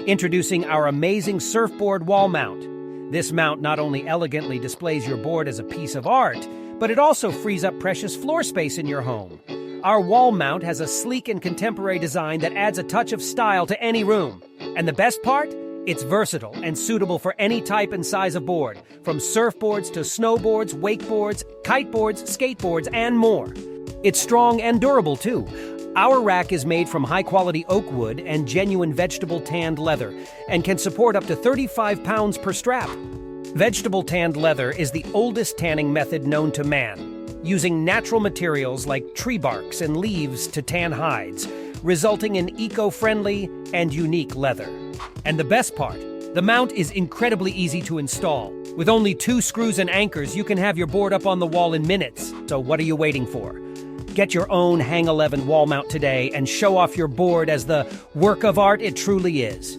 Introducing our amazing surfboard wall mount. This mount not only elegantly displays your board as a piece of art, but it also frees up precious floor space in your home. Our wall mount has a sleek and contemporary design that adds a touch of style to any room. And the best part? It's versatile and suitable for any type and size of board, from surfboards to snowboards, wakeboards, kiteboards, skateboards, and more. It's strong and durable, too. Our rack is made from high-quality oak wood and genuine vegetable tanned leather and can support up to 35 pounds per strap. Vegetable tanned leather is the oldest tanning method known to man, using natural materials like tree barks and leaves to tan hides, resulting in eco-friendly and unique leather. And the best part, the mount is incredibly easy to install. With only 2 screws and anchors, you can have your board up on the wall in minutes. So what are you waiting for? Get your own Hang 11 wall mount today and show off your board as the work of art it truly is.